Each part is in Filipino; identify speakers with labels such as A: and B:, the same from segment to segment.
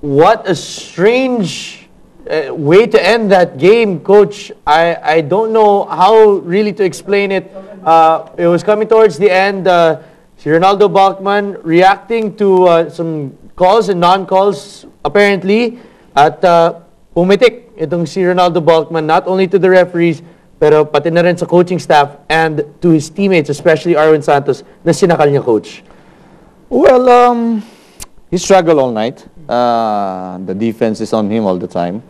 A: what a strange way to end that game, Coach. I don't know how really to explain it. It was coming towards the end. Si Renaldo Balkman reacting to some calls and non-calls, apparently. At pumitik itong si Renaldo Balkman, not only to the referees, pero pati na rin sa coaching staff and to his teammates, especially Arwin Santos, na sinakal niya, Coach.
B: Well, he struggled all night. The defense is on him all the time.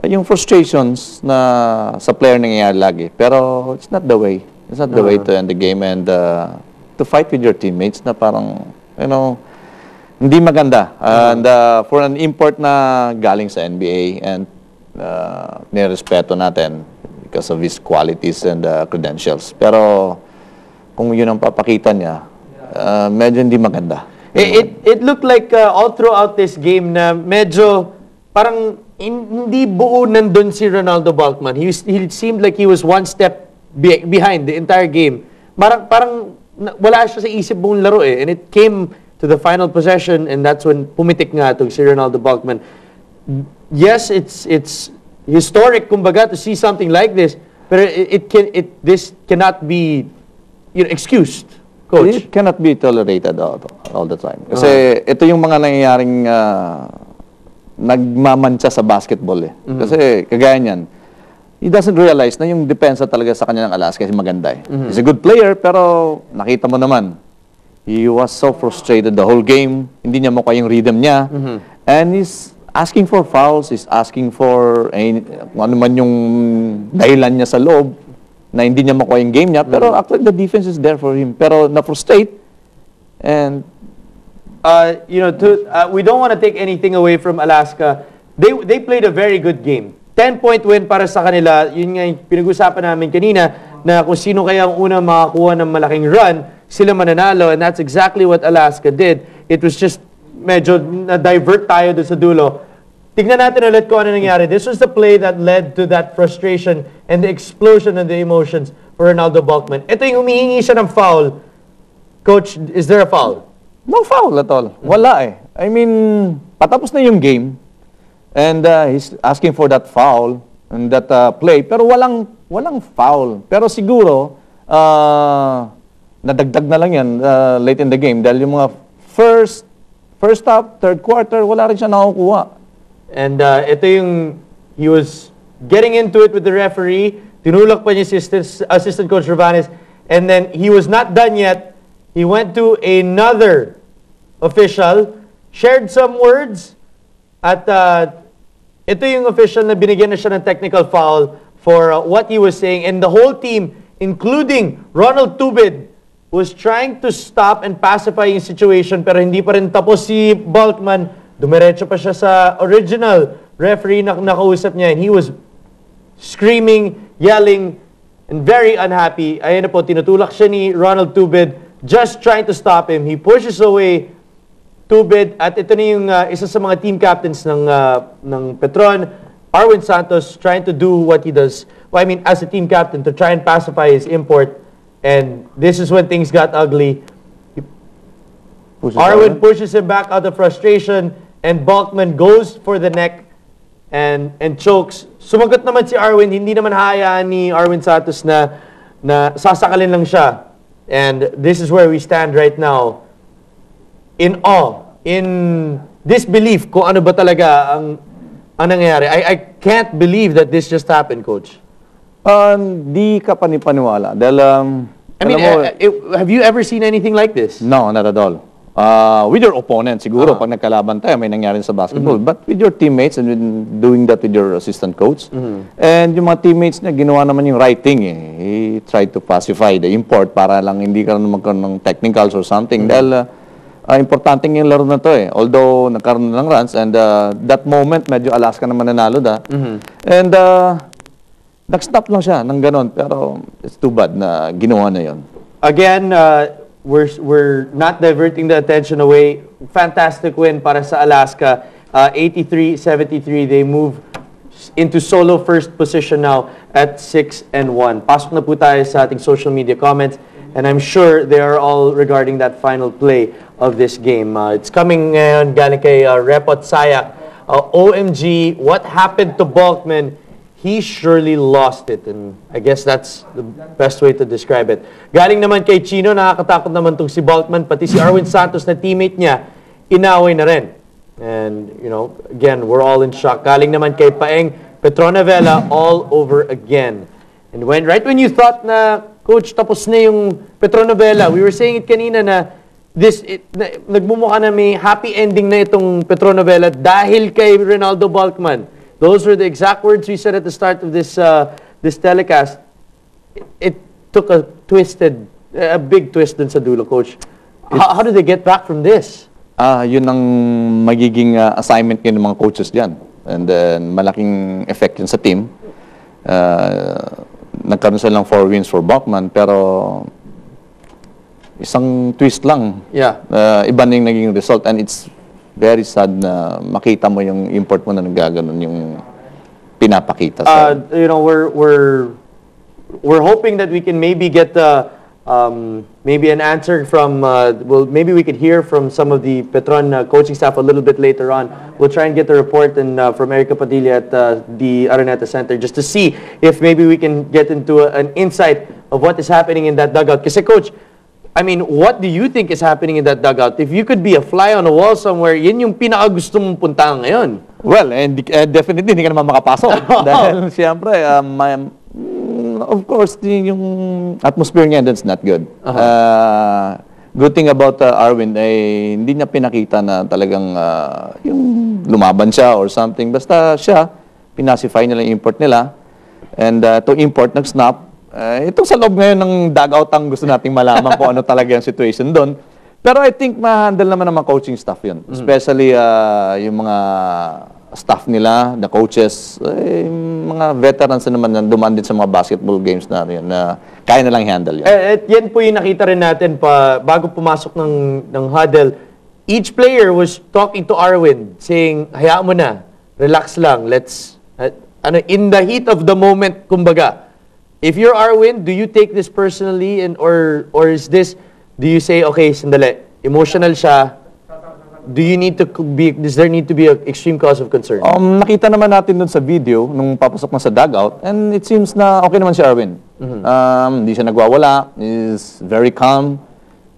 B: Yung frustrations na sa player nangyayari lagi. Pero it's not the way. It's not the way to end the game and to fight with your teammates na parang, you know, hindi maganda. And for an import na galing sa NBA and nirespeto natin because of his qualities and credentials. Pero kung yun ang papakita niya, medyo hindi maganda.
A: It looked like all throughout this game na medyo parang hindi buo nandun si Renaldo Balkman. He seemed like he was one step behind the entire game. Parang wala siya sa isip buong laro eh. And it came to the final possession and that's when pumitik nga itong si Renaldo Balkman. Yes, it's historic kumbaga to see something like this, pero this cannot be, you know, excused, Coach.
B: It cannot be tolerated all the time. Kasi ito yung mga nangyayaring nagmamantsa sa basketball eh. Kasi kagaya niyan, he doesn't realize na yung depensa talaga sa kanya ng Alaska kasi maganda eh. He's a good player pero nakita mo naman, he was so frustrated the whole game. Hindi niya makuha yung rhythm niya. And he's asking for fouls, he's asking for ano man yung dahilan niya sa loob na hindi niya makuha yung game niya. Pero actually the defense is there for him. Pero na-frustrate and
A: you know, we don't want to take anything away from Alaska. They played a very good game. 10-point win para sa kanila. Yun nga yung pinag-usapan namin kanina na kung sino kaya ang unang makakuha ng malaking run, sila mananalo. And that's exactly what Alaska did. It was just medyo na-divert tayo doon sa dulo. Tignan natin ulit kung ano nangyari. This was the play that led to that frustration and the explosion of the emotions for Renaldo Balkman. Ito yung humihingi siya ng foul. Coach, is there a foul?
B: no foul at all. Wala eh. I mean, patapos na yung game. And he's asking for that foul and that play. Pero walang foul. Pero siguro, nadagdag na lang yan late in the game. Dahil yung mga first half, third quarter, wala rin siya nakukuha.
A: And ito yung, he was getting into it with the referee. Tinulak pa niya si assistant coach Renaldo. And then he was not done yet. He went to another official, shared some words, at ito yung official na binigyan na siya ng technical foul for what he was saying. And the whole team, including Ronald Tubid, was trying to stop and pacify yung situation, pero hindi pa rin tapos si Balkman. Dumiretso pa siya sa original referee na nakausap niya, and he was screaming, yelling, and very unhappy. Ayun na po, tinutulak siya ni Ronald Tubid, just trying to stop him. He pushes away Tubid, at ito na yung isa sa mga team captains ng Petron, Arwin Santos, trying to do what he does. Well, I mean, as a team captain, to try and pacify his import. And this is when things got ugly. Arwin pushes him back out of frustration, and Balkman goes for the neck and chokes. Sumagot naman si Arwin, hindi naman hayaan ni Arwin Santos na sasakalin lang siya. And this is where we stand right now. In awe, in disbelief kung ano ba talaga ang nangyayari. I can't believe that this just happened, Coach.
B: Di ka panipaniwala. Dahil,
A: I mean, have you ever seen anything like this?
B: No, not at all. With your opponent, siguro, pag nagkalaban tayo, may nangyari sa basketball. But with your teammates, and doing that with your assistant coach, and yung mga teammates niya, ginawa naman yung right thing. He tried to pacify the import para lang hindi ka magkaroon ng technicals or something. Dahil, importante yung laro na to eh. Although, nagkaroon ng runs, and that moment, medyo Alaska naman nanalo da. And, nag-stop lang siya ng ganon. Pero, it's too bad na ginawa na yon.
A: Again, we're not diverting the attention away. Fantastic win para sa Alaska. 83-73. They move into solo first position now at 6-1. Pasok na po tayo sa ating social media comments. And I'm sure they are all regarding that final play of this game. It's coming ngayon galing kay Repot Sayak. OMG, what happened to Balkman? He surely lost it. And I guess that's the best way to describe it. Galing naman kay Chino, nakakatakot naman tong si Balkman, pati si Arwin Santos na teammate niya, inaway na rin. And, you know, again, we're all in shock. Galing naman kay Paeng, Petronavela all over again. And right when you thought na, Coach, tapos na yung Petronavela, we were saying it kanina na nagmumukha na may happy ending na itong Petronavela dahil kay Renaldo Balkman. Those were the exact words we said at the start of this telecast. It took a big twist dun sa dulo, Coach. How did they get back from this?
B: Yun ang magiging assignment ng mga coaches diyan. And then malaking effect yun sa team. Nagkaroon silang 4 wins for Balkman, pero isang twist lang.
A: Yeah.
B: Iba na yung naging result, and it's very sad na makita mo yung import mo na nagaganon yung pinapakita.
A: You know, we're hoping that we can maybe get maybe an answer from maybe we could hear from some of the Petron coaching staff a little bit later on. We'll try and get the report from Erica Padilla at the Araneta Center just to see if maybe we can get into an insight of what is happening in that dugout. Kasi Coach, I mean, what do you think is happening in that dugout? If you could be a fly on a wall somewhere, yun yung pinaka-gusto mong puntahan ngayon.
B: Well, definitely hindi ka naman makapasok. Dahil siyempre, of course, yung atmosphere niya, that's not good. Good thing about Arwin ay hindi niya pinakita na talagang yung lumaban siya or something. Basta siya, pinasify nila yung import nila. And to import, nag-snap. Ito sa loob ngayon ng dugout ang gusto nating malaman kung ano talaga yung situation doon. Pero I think ma-handle naman ng mga coaching staff yun. Especially yung mga staff nila, the coaches, mga veterans na naman na dumaan din sa mga basketball games na yun, na kaya na lang handle yan.
A: Yan po yung nakita rin natin bago pumasok ng huddle. Each player was talking to Arwin, saying, hayaan mo na, relax lang, let's, in the heat of the moment, kumbaga. If you're Arwin, do you take this personally or is this, do you say, okay, sandali, emotional siya, does there need to be an extreme cause of concern?
B: Nakita naman natin dun sa video nung papasok na sa dugout, and it seems na okay naman si Arwin. Hindi siya nagwawala, he's very calm,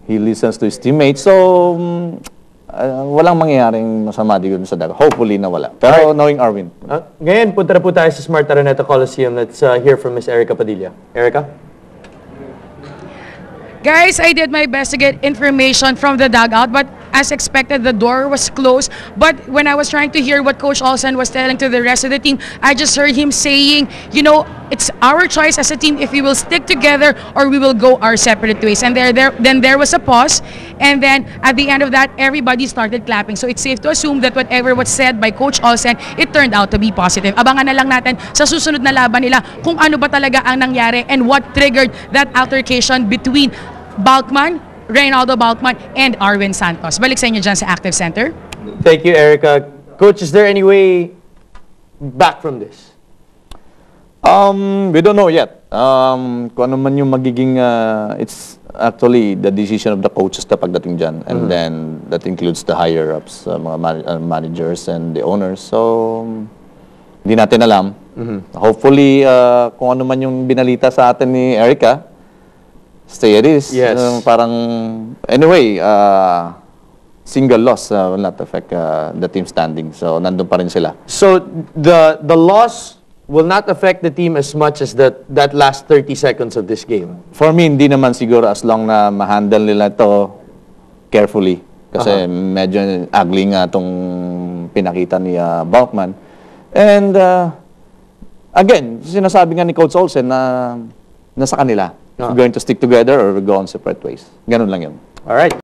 B: he listens to his teammates, so walang mangyayaring masama dito sa dugout. Hopefully na wala. Pero knowing Arwin.
A: Ngayon, punta na po tayo sa Smart Araneta Coliseum. Let's hear from Miss Erica Padilla. Erica?
C: Guys, I did my best to get information from the dugout, but as expected, the door was closed. But when I was trying to hear what Coach Olsen was telling to the rest of the team, I just heard him saying, you know, it's our choice as a team if we will stick together or we will go our separate ways. And then there was a pause, and then at the end of that, everybody started clapping. So it's safe to assume that whatever was said by Coach Olsen, it turned out to be positive. Abangan na lang natin sa susunod na laban nila kung ano ba talaga ang nangyari and what triggered that altercation between Balkman, Renaldo Balkman, and Arwin Santos. Balik sa inyo dyan sa Active Center.
A: Thank you, Erica. Coach, is there any way back from this?
B: We don't know yet. Kung ano man yung magiging, it's actually the decision of the coaches na pagdating dyan. And then, that includes the higher-ups, mga managers and the owners. So, hindi natin alam. Hopefully, kung ano man yung binalita sa atin ni Erica, stay it is.
A: Yes.
B: Parang, anyway, single loss will not affect the team standing. So, nandun pa rin sila.
A: So, the loss will not affect the team as much as that last 30 seconds of this game?
B: For me, hindi naman siguro as long na ma-handle nila ito carefully. Kasi medyo ugly nga itong pinakita ni Balkman. And, again, sinasabi nga ni Coach Olsen na nasa kanila. We're going to stick together or we go on separate ways. Ganun lang yun.
A: All right.